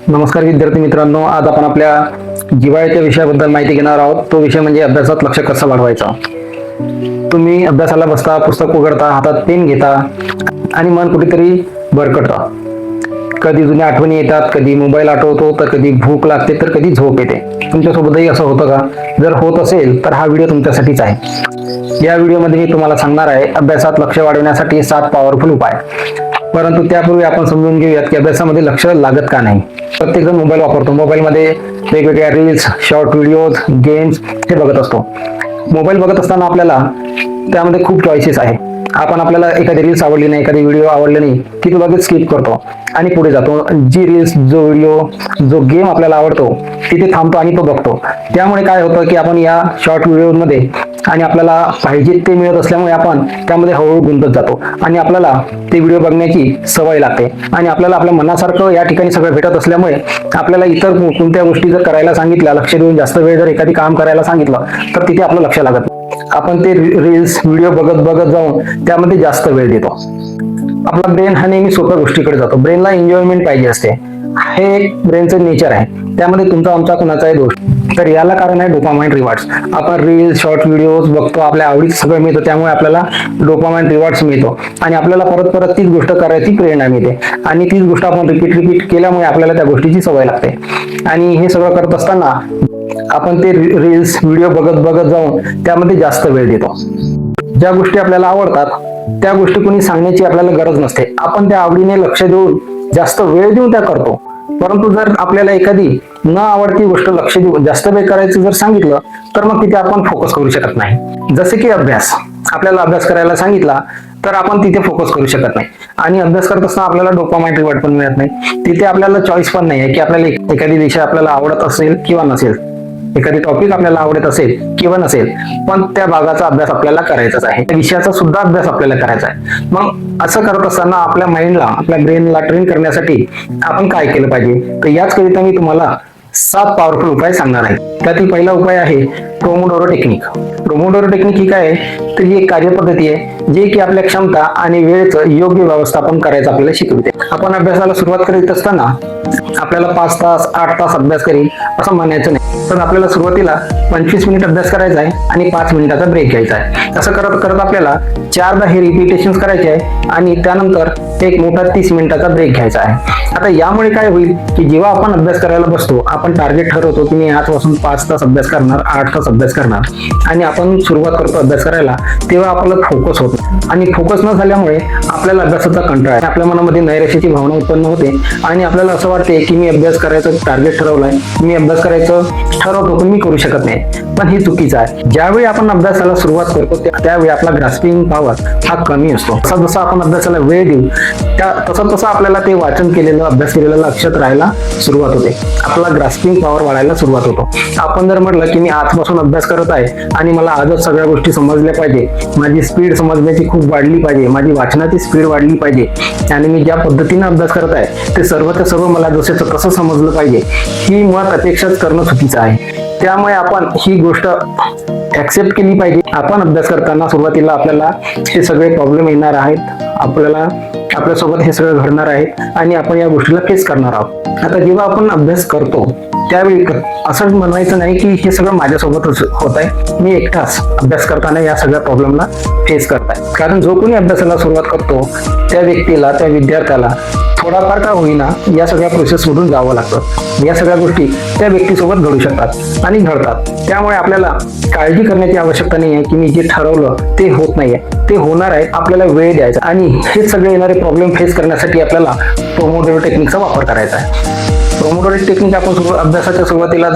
नमस्कार विद्यार्थी मित्रांनो, आज आपण आपल्या जिव्हाळ्याच्या विषयाबद्दल माहिती घेणार आहोत. तो विषय म्हणजे अभ्यासात लक्ष कसं वाढवायचं. तुम्ही अभ्यासाला बसता, पुस्तक उघडता, हातात पेन घेता आणि मन कुठेतरी भरकटतं. कधी जुन्या आठवणी येतात, कधी मोबाईल आठवतो, तर कधी भूक लागते, तर कधी झोप येते. तुमच्यासोबतही असं होतं का? जर होत असेल तर हा व्हिडिओ तुमच्यासाठीच आहे. या व्हिडिओमध्ये मी तुम्हाला सांगणार आहे अभ्यासात लक्ष वाढवण्यासाठी 7 पॉवरफुल उपाय. परंतु त्यापूर्वी आपण समजून घेऊयात की अभ्यासामध्ये लक्ष लागत का नाही. प्रत्येकजण मोबाईल वापरतो. मोबाईलमध्ये वेगवेगळ्या रील्स, शॉर्ट व्हिडिओज, गेम्स हे बघत असतो. मोबाईल बघत असताना आपल्याला त्यामध्ये खूप चॉईसेस आहे. आपल्याला एखादी रील्स आवडली नाही, एखादी व्हिडिओ आवडली नाही की तो लगेच स्किप करतो आणि पुढे जातो. जी रील्स, जो व्हिडिओ, जो गेम आपल्याला आवडतो तिथे थांबतो आणि तो बघतो. त्यामुळे काय होतं की आपण या शॉर्ट व्हिडिओमध्ये आणि आपल्याला पाहिजे ते मिळत असल्यामुळे आपण त्यामध्ये हळूहळू गुंतत जातो आणि आपल्याला ते व्हिडिओ बघण्याची सवय लागते. आणि आपल्याला आपल्या मनासारखं या ठिकाणी सगळं भेटत असल्यामुळे आपल्याला इतर कोणत्या गोष्टी जर करायला सांगितल्या, लक्ष देऊन जास्त वेळ जर एखादी काम करायला सांगितलं तर तिथे आपलं लक्ष लागत. आपण ते रील्स, व्हिडिओ बघत बघत जाऊन त्यामध्ये जास्त वेळ देतो. आपला ब्रेन हा नेहमी सोप्या गोष्टीकडे जातो. ब्रेनला एन्जॉयमेंट पाहिजे असते. हे एक ब्रेनचं नेचर आहे. त्यामध्ये तुमचा आमचा कुणाचाही दोष. तर याला कारण आहे डोपामाइन रिवॉर्ड्स. आपण रील्स, शॉर्ट व्हिडिओज बघतो, आपल्या आवडीचं सगळं मिळतं, त्यामुळे आपल्याला डोपामाइन रिवॉर्ड्स मिळतो आणि आपल्याला परत परत तीच गोष्ट करायची प्रेरणा मिळते आणि तीच गोष्ट आपण रिपीट केल्यामुळे आपल्याला त्या गोष्टीची सवय लागते. आणि हे सगळं करत असताना आपण ते रील्स, व्हिडिओ बघत बघत जाऊन त्यामध्ये जास्त वेळ देतो. ज्या गोष्टी आपल्याला आवडतात त्या गोष्टी कोणी सांगण्याची आपल्याला गरज नसते. आपण त्या आवडीने लक्ष देऊन जास्त वेळ देऊन त्या करतो. परंतु जर आपल्याला एखादी न आवडती गोष्ट लक्ष देऊन जास्त वेळ करायचं जर सांगितलं तर मग तिथे आपण फोकस करू शकत नाही. जसे की अभ्यास. आपल्याला अभ्यास करायला सांगितला तर आपण तिथे फोकस करू शकत नाही आणि अभ्यास करत असताना आपल्याला डोपामाइन रिवॉर्ड पण मिळत नाही. तिथे आपल्याला चॉईस पण नाही आहे की आपल्याला एखादी विषय आपल्याला आवडत असेल किंवा नसेल, एखादी टॉपिक आपल्याला आवडत असेल किंवा नसेल, पण त्या भागाचा अभ्यास आपल्याला करायचाच आहे. त्या विषयाचा सुद्धा अभ्यास आपल्याला करायचा आहे. मग असं करत असताना आपल्या माइंडला, आपल्या ब्रेनला ट्रेन करण्यासाठी आपण काय केलं पाहिजे, तर याचकरिता मी तुम्हाला 7 पॉवरफुल उपाय सांगणार आहे. त्यातील पहिला उपाय आहे पोमोडोरो टेक्निक. पोमोडोरो टेक्निक ही काय आहे, तर ही एक कार्यपद्धती आहे जे की आपल्या क्षमता आणि वेळेचं योग्य व्यवस्थापन करायचं आपल्याला शिकवते. आपण अभ्यासाला सुरुवात करीत असताना आपल्याला 5 तास 8 तास अभ्यास करीन असं म्हणायचं नाही. तर आपल्याला सुरुवातीला 25 मिनिट अभ्यास करायचा आहे आणि 5 मिनिटाचा ब्रेक घ्यायचा आहे. असं करत करत आपल्याला 4दा हे रिपिटेशन करायचे आहे आणि त्यानंतर एक मोठा 30 मिनिटाचा ब्रेक घ्यायचा आहे. आता यामुळे काय होईल की जेव्हा आपण अभ्यास करायला बसतो, आपण टार्गेट ठरवतो की मी आजपासून 5 तास अभ्यास करणार, 8 तास अभ्यास करणार आणि आपण सुरुवात करतो अभ्यास करायला, तेव्हा आपला फोकस होतो आणि फोकस न झाल्यामुळे आपल्याला अभ्यासाचा कंटाळा आहे. आपल्या मनामध्ये नैराश्याची भावना उत्पन्न होते आणि आपल्याला असं वाटते की मी अभ्यास करायचं टार्गेट ठरवलंय, मी अभ्यास करायचं ठरवतो पण मी करू शकत नाही. पण हे चुकीचं आहे. ज्यावेळी आपण अभ्यासाला सुरुवात करतो त्यावेळी आपला ग्रास्पिंग पॉवर हा कमी असतो. जसा आपण अभ्यासाला वेळ देऊ तसं आपल्याला ते वाचन केलेलं, अभ्यास केलेलं लक्षात राहायला सुरुवात होते. आपला ग्रास्पिंग पॉवर वाढायला सुरुवात होतो. आपण जर म्हटलं की मी आजपासून अभ्यास करत आहे आणि मला आजच सगळ्या गोष्टी समजल्या पाहिजे, माझी स्पीड समजण्याची खूप वाढली पाहिजे, माझी वाचनाची स्पीड वाढली पाहिजे आणि मी ज्या पद्धतीने अभ्यास करत आहे ते सर्व मला जसं तसं समजलं पाहिजे, ही मुळात अपेक्षाच करणं चुकीचं आहे. त्यामुळे आपण ही गोष्ट ऍक्सेप्ट केली पाहिजे. आपण अभ्यास करताना सुरुवातीला आपल्याला हे सगळे प्रॉब्लेम येणार आहेत, आपल्यासोबत हे सगळं घडणार आहे आणि आपण या गोष्टीला फेस करणार आहोत. आता जेव्हा आपण अभ्यास करतो त्यावेळी असं म्हणायचं नाही की हे सगळं माझ्यासोबतच होत आहे, मी एकटाच अभ्यास करताना या सगळ्या प्रॉब्लेमला फेस करताय. कारण जो कोणी अभ्यासाला सुरुवात करतो त्या व्यक्तीला, त्या विद्यार्थ्याला थोडाफार का होईना या सगळ्या प्रोसेस मधून जावं लागतं. या सगळ्या गोष्टी त्या व्यक्तीसोबत घडू शकतात आणि घडतात. त्यामुळे आपल्याला काळजी करण्याची आवश्यकता नाही आहे की मी जे ठरवलं ते होत नाहीये, ते होणार आहे. आपल्याला वेळ द्यायचा आणि हे सगळे येणारे प्रॉब्लेम फेस करण्यासाठी आपल्याला पोमोडोरो टेक्निकचा वापर करायचा आहे. पोमोडोरो टेक्निक आपण अभ्यासाच्या सुरुवातीला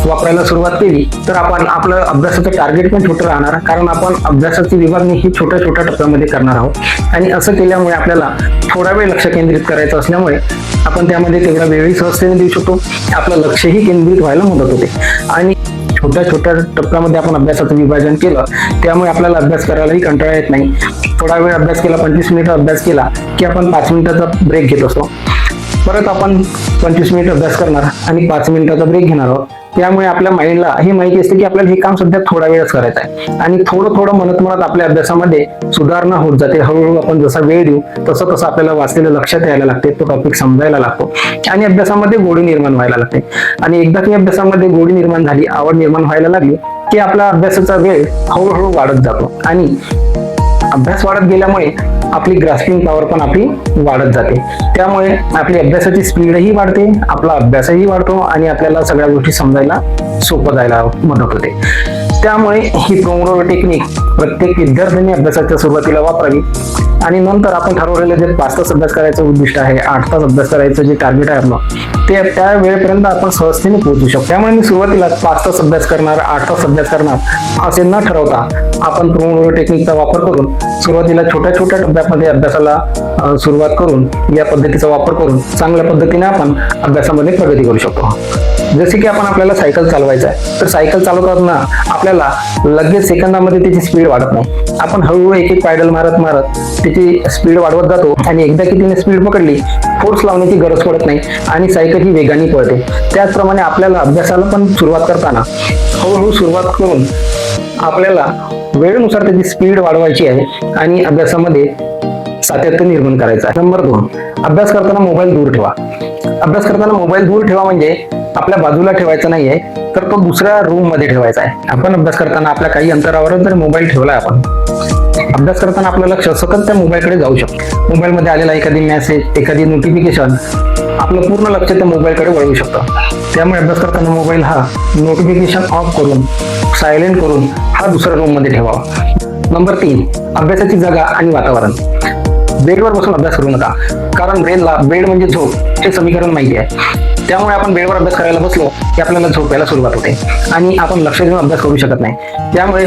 वापरायला सुरुवात केली तर आपण आपलं अभ्यासाचं टार्गेट पण छोटं राहणार, कारण आपण अभ्यासाची विभागणी ही छोट्या छोट्या टप्प्यामध्ये करणार आहोत आणि असं केल्यामुळे आपल्याला थोडा वेळ लक्ष केंद्रित करायचं असल्यामुळे आपण त्यामध्ये तेवढा वेळही सहजतेने देऊ शकतो. आपलं लक्षही केंद्रित व्हायला मदत होते आणि छोट्या छोट्या टप्प्यामध्ये आपण अभ्यासाचं विभाजन केलं त्यामुळे आपल्याला अभ्यास करायलाही कंटाळा येत नाही. थोडा वेळ अभ्यास केला, 25 मिनिट अभ्यास केला की आपण 5 मिनिटाचा ब्रेक घेत असतो. परत आपण 25 मिनिट अभ्यास करणार आणि 5 मिनिटाचा ब्रेक घेणार आहोत. त्यामुळे आपल्या माइंडला हे माहिती असते की आपल्याला हे काम सध्या थोडा वेळच करायचं आहे आणि थोडं थोडं म्हणत आपल्या अभ्यासामध्ये सुधारणा होत जाते. हळूहळू आपण जसा वेळ देऊ तसं तसं आपल्याला वाचलेलं लक्षात यायला लागते, तो टॉपिक समजायला लागतो आणि अभ्यासामध्ये गोडी निर्माण व्हायला लागते. आणि एकदा की अभ्यासामध्ये गोडी निर्माण झाली, आवड निर्माण व्हायला लागली की आपला अभ्यासाचा वेळ हळूहळू वाढत जातो आणि अभ्यास वाढत गेल्यामुळे आपली ग्रास्पिंग पॉवर पण आपली वाढत जाते. त्यामुळे आपली अभ्यासाची स्पीडही वाढते, आपला अभ्यासही वाढतो आणि आपल्याला सगळ्या गोष्टी समजायला सोपं जायला मदत होते. त्यामुळे ही पोमोडोरो टेक्निक प्रत्येक विद्यार्थ्यांनी अभ्यासाच्या सुरुवातीला वापरावी आणि नंतर आपण ठरवलेलं जे 5 तास अभ्यास करायचं उद्दिष्ट आहे, 8 तास अभ्यास करायचं जे टार्गेट आहे आपलं, ते त्या वेळेपर्यंत आपण सहजतेने पोहोचू शकतो. त्यामुळे मी सुरुवातीला 5 तास अभ्यास करणार, 8 तास अभ्यास करणार असे न ठरवता आपण पोमोडोरो टेक्निकचा वापर करून सुरुवातीला छोट्या छोट्या टप्प्यामध्ये अभ्यासाला सुरुवात करून या पद्धतीचा वापर करून चांगल्या पद्धतीने आपण अभ्यासामध्ये प्रगती करू शकतो. जसे की आपल्याला सायकल चालवायचं आहे, तर सायकल चालवताना आपल्याला लगेच सेकंदामध्ये त्याची स्पीड वाढत नाही. आपण हळूहळू एक एक पायडल मारत त्याची स्पीड वाढवत जातो आणि एकदा की तिने स्पीड पकडली, फोर्स लावण्याची गरज पडत नाही आणि सायकल ही वेगाने पळते. त्याचप्रमाणे आपल्याला अभ्यासाला पण सुरुवात करताना हळूहळू सुरुवात करून आपल्याला वेळेनुसार त्याची स्पीड वाढवायची आहे आणि अभ्यासामध्ये सातत्य निर्माण करायचं आहे. नंबर 2, अभ्यास करताना मोबाईल दूर ठेवा. अभ्यास करताना मोबाईल दूर ठेवा म्हणजे आपल्या बाजूला ठेवायचा नाहीये, तर तो दुसऱ्या रूम मध्ये ठेवायचा आहे. आपण अभ्यास करताना आपल्या काही अंतरावरच जर मोबाईल ठेवलाय, आपण अभ्यास करताना आपलं लक्ष सतत त्या मोबाईलकडे जाऊ शकतो. मोबाईल मध्ये आलेला एखादी मेसेज, एखादी नोटिफिकेशन आपलं पूर्ण लक्ष त्या मोबाईलकडे वळवू शकतं. त्यामुळे अभ्यास करताना मोबाईल हा नोटिफिकेशन ऑफ करून, सायलेंट करून हा दुसऱ्या रूम मध्ये ठेवावा. नंबर 3, अभ्यासाची जागा आणि वातावरण. बेडवर बसून अभ्यास करू नका, कारण ब्रेनला बेड म्हणजे झोप हे समीकरण माहिती आहे. त्यामुळे आपण बेडवर अभ्यास करायला बसलो की आपल्याला झोपायला सुरुवात होते आणि आपण लक्ष देऊन अभ्यास करू शकत नाही. त्यामुळे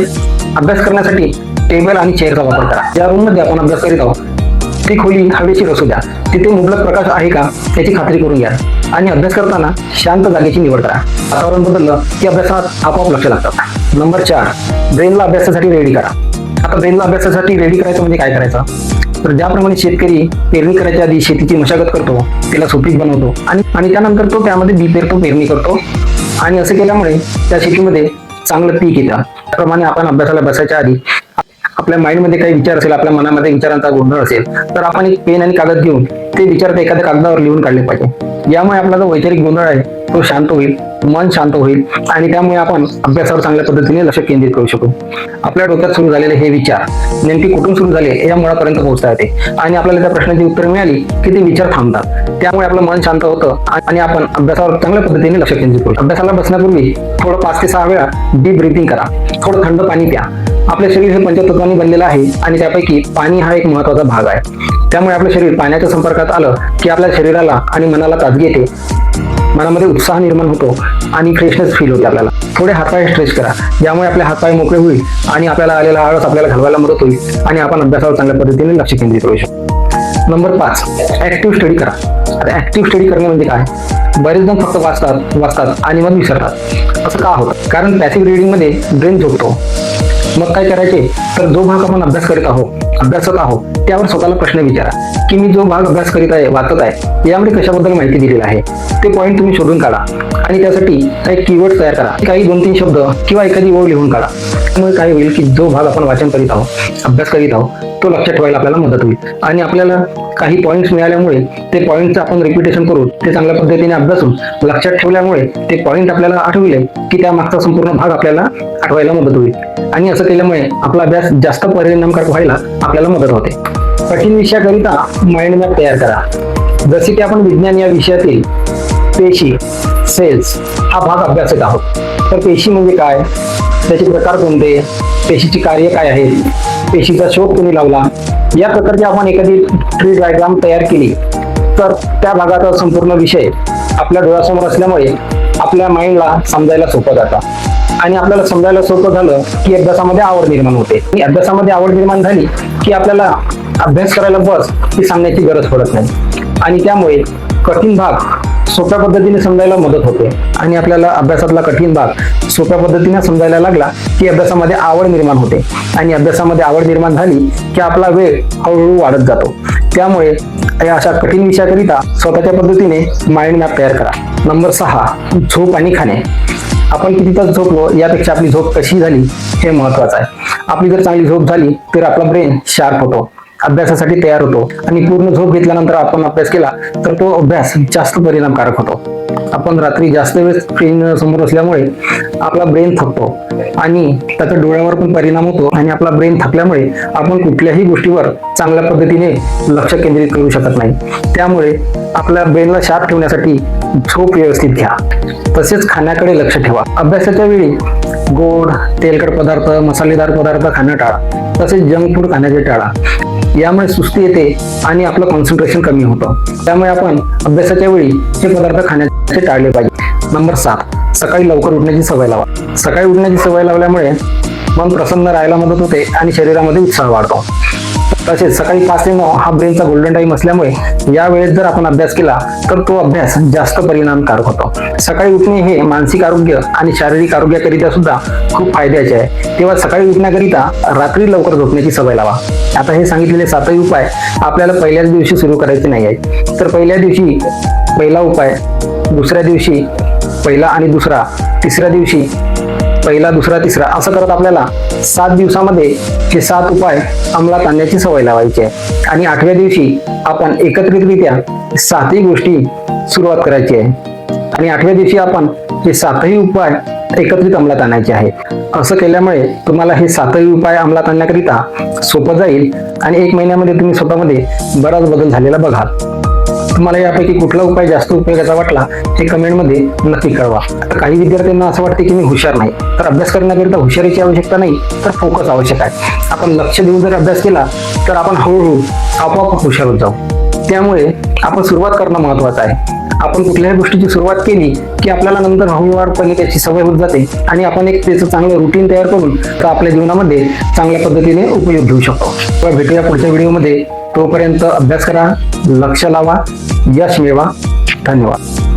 अभ्यास करण्यासाठी टेबल आणि चेअरचा वापर करा. ज्या रूममध्ये आपण अभ्यास करीत आहोत ती खोली हवेशीर असू द्या, तिथे मुबलक प्रकाश आहे का याची खात्री करून घ्या आणि अभ्यास करताना शांत जागेची निवड करा. वातावरण बदललं की अभ्यासात आपोआप लक्ष लागतात. नंबर 4, ब्रेनला अभ्यासासाठी रेडी करा. आता ब्रेनला अभ्यासासाठी रेडी करायचं म्हणजे काय करायचं, तर ज्याप्रमाणे शेतकरी पेरणी करायच्या आधी शेतीची मशागत करतो, तिला सुपीक बनवतो आणि त्यानंतर तो त्यामध्ये बी पेरतो, पेरणी करतो आणि असं केल्यामुळे त्या शेतीमध्ये चांगलं पीक येतं. त्याप्रमाणे आपण अभ्यासाला बसायच्या आधी आपल्या माइंडमध्ये काही विचार असेल, आपल्या मनामध्ये विचारांचा गोंधळ असेल, तर आपण एक पेन आणि कागद घेऊन ते विचार एखाद्या कागदावर लिहून काढले पाहिजे. यामुळे आपला जो वैचारिक गोंधळ आहे तो शांत होईल, मन शांत होईल आणि त्यामुळे आपण अभ्यासावर चांगल्या पद्धतीने लक्ष केंद्रित करू शकू. आपल्या डोक्यात सुरू झालेले हे विचार नेमके कुठून सुरू झाले या मुळापर्यंत पोहोचता येते आणि आपल्याला त्या प्रश्नाची उत्तर मिळाली की ते विचार थांबतात. त्यामुळे आपलं मन शांत होतं आणि आपण अभ्यासावर चांगल्या पद्धतीने लक्ष केंद्रित करू. अभ्यासाला बसण्यापूर्वी थोडं 5 ते 6 वेळा डीप ब्रीथिंग करा. थोडं थंड पाणी प्या. आपले शरीर हे पंचतत्वांनी बनलेलं आहे आणि त्यापैकी पाणी हा एक महत्वाचा भाग आहे. त्यामुळे आपलं शरीर पाण्याच्या संपर्कात आलं की आपल्या शरीराला आणि मनाला ताजगी येते, मनामध्ये उत्साह निर्माण होतो आणि फ्रेशनेस फील होते. आपल्याला थोडे हातपाय स्ट्रेच करा, ज्यामुळे आपले हातपाय मोकळे होईल आणि आपल्याला आलेला आळस आपल्याला घालवायला मदत होईल आणि आपण अभ्यासावर चांगल्या पद्धतीने लक्ष केंद्रित करू शकतो. नंबर 5, ऍक्टिव्ह स्टडी करा. आता ऍक्टिव्ह स्टडी करणे म्हणजे काय, बरेच जण फक्त वाचतात आणि मग विसरतात. असं का होतं, कारण पॅसिव्ह रिडिंग मध्ये ब्रेन झोपतो. मग काय करायचे, तर जो भाग आपण अभ्यासत आहोत त्यावर स्वतःला प्रश्न विचारा की मी जो भाग अभ्यास करीत आहे, वाचत आहे, यामध्ये कशाबद्दल माहिती दिलेली आहे ते पॉईंट तुम्ही शोधून काढा आणि त्यासाठी एक कीवर्ड तयार करा. काही 2-3 शब्द किंवा एखादी ओळ लिहून काढा. त्यामुळे काय होईल की जो भाग आपण वाचन करीत आहोत, अभ्यास करीत आहोत, तो लक्षात ठेवायला आपल्याला मदत होईल आणि आपल्याला काही पॉईंट्स मिळाल्यामुळे ते पॉईंटचं आपण रिपिटेशन करून ते चांगल्या पद्धतीने अभ्यासून लक्षात ठेवल्यामुळे ते पॉईंट आपल्याला आठवले की त्या मागचा संपूर्ण भाग आपल्याला आठवायला मदत होईल आणि असं केल्यामुळे आपला अभ्यास जास्त परिणामकारक व्हायला आपल्याला मदत होते. कठीण विषयाकरिता माइंड मॅप तयार करा. जसे की आपण विज्ञान या विषयातील पेशी, सेल्स हा भाग अभ्यासत आहोत, तर पेशी म्हणजे काय, त्याचे प्रकार कोणते, पेशीची कार्य काय आहेत, पेशीचा शोध कोणी लावला, या प्रकारची आपण एखादी ट्री डायग्राम तयार केली तर त्या भागाचा संपूर्ण विषय आपल्या डोळ्यासमोर असल्यामुळे आपल्या माइंडला समजायला सोपं जातं आणि आपल्याला समजायला सोपं झालं की अभ्यासामध्ये आवड निर्माण होते. आणि अभ्यासामध्ये आवड निर्माण झाली की आपल्याला अभ्यास करायला बस ही सांगण्याची गरज पडत नाही आणि त्यामुळे कठीण भाग सोप्या पद्धतीने समजायला मदत होते आणि आपल्याला अभ्यासातला कठीण भाग सोप्या पद्धतीने समजायला लागला की अभ्यासामध्ये आवड निर्माण होते आणि अभ्यासामध्ये आवड निर्माण झाली की आपला वेळ हळूहळू वाढत जातो. त्यामुळे या अशा कठीण विषयाकरिता स्वतःच्या पद्धतीने माइंड मॅप तयार करा. नंबर 6, झोप आणि खाणे. आपण किती तास झोपलो यापेक्षा आपली झोप कशी झाली हे महत्वाचं आहे. आपली जर चांगली झोप झाली तर आपला ब्रेन शार्प होतो, अभ्यासासाठी तयार होतो आणि पूर्ण झोप घेतल्यानंतर आपण अभ्यास केला तर तो अभ्यास जास्त परिणामकारक होतो. आपण रात्री जास्त वेळ स्क्रीन समोर असल्यामुळे आपला ब्रेन थकतो आणि त्याच्या डोळ्यावर पण परिणाम होतो आणि आपला ब्रेन थकल्यामुळे आपण कुठल्याही गोष्टीवर चांगल्या पद्धतीने लक्ष केंद्रित करू शकत नाही. त्यामुळे आपल्या ब्रेनला शार्प ठेवण्यासाठी झोप व्यवस्थित घ्या. तसेच खाण्याकडे लक्ष ठेवा. अभ्यासाच्या वेळी गोड, तेलकट पदार्थ, मसालेदार पदार्थ खाणं टाळा. तसेच जंक फूड खाण्याचे टाळा. यामुळे सुस्ती येते आणि आपलं कॉन्सन्ट्रेशन कमी होतं. त्यामुळे आपण अभ्यासाच्या वेळी हे पदार्थ खाण्याचे टाळले पाहिजे. नंबर 7, सकाळी लवकर उठण्याची सवय लावा. सकाळी उठण्याची सवय लावल्यामुळे मन प्रसन्न राहायला मदत होते आणि शरीरामध्ये उत्साह वाढतो. तसेच सकाळी 5 ते 9 हा ब्रेनचा गोल्डन टाइम असल्यामुळे या वेळेत जर आपण अभ्यास केला तर तो अभ्यास जास्त परिणामकारक होतो. सकाळी उठणे हे मानसिक आरोग्य आणि शारीरिक आरोग्याकरिता सुद्धा खूप फायद्याचे आहे. तेव्हा सकाळी उठण्याकरिता रात्री लवकर झोपण्याची सवय लावा. आता हे सांगितलेले 7ही उपाय आपल्याला पहिल्याच दिवशी सुरू करायचे नाही आहेत. तर पहिल्या दिवशी पहिला उपाय, दुसऱ्या दिवशी पहिला आणि दुसरा, तिसऱ्या दिवशी पहिला, दुसरा, तिसरा असं करत आपल्याला 7 दिवसामध्ये हे 7 उपाय अंमलात आणण्याची सवय लावायची आहे. आणि 8व्या दिवशी आपण एकत्रितरित्या 7ही गोष्टी सुरुवात करायची आहे आणि 8व्या दिवशी आपण हे 7ही उपाय एकत्रित अंमलात आणायचे आहेत. असं केल्यामुळे तुम्हाला हे 7ही उपाय अंमलात आणण्याकरिता सोपं जाईल आणि 1 महिन्यामध्ये तुम्ही स्वतःमध्ये बराच बदल झालेला बघाल. तुम्हाला यापैकी कुठला उपाय जास्त उपयोगाचा वाटला हे कमेंटमध्ये नक्की कळवा. आता काही विद्यार्थ्यांना असं वाटते की मी हुशार नाही, तर अभ्यास करण्याकरिता हुशारीची आवश्यकता नाही तर फोकस आवश्यक आहे. आपण लक्ष देऊन जर अभ्यास केला तर आपण हळूहळू आपोआप हुशार होत जाऊ. त्यामुळे आपण सुरुवात करणं महत्वाचं आहे. आपण कुठल्याही गोष्टीची सुरुवात केली की आपल्याला नंतर हळूवारपणे त्याची सवय होत जाते आणि आपण एक त्याचं चांगलं रुटीन तयार करून तर आपल्या जीवनामध्ये चांगल्या पद्धतीने उपयोग घेऊ शकतो. तर भेटूया पुढच्या व्हिडिओमध्ये. तोपर्यंत अभ्यास करा, लक्ष लावा, यश मिळवा. धन्यवाद.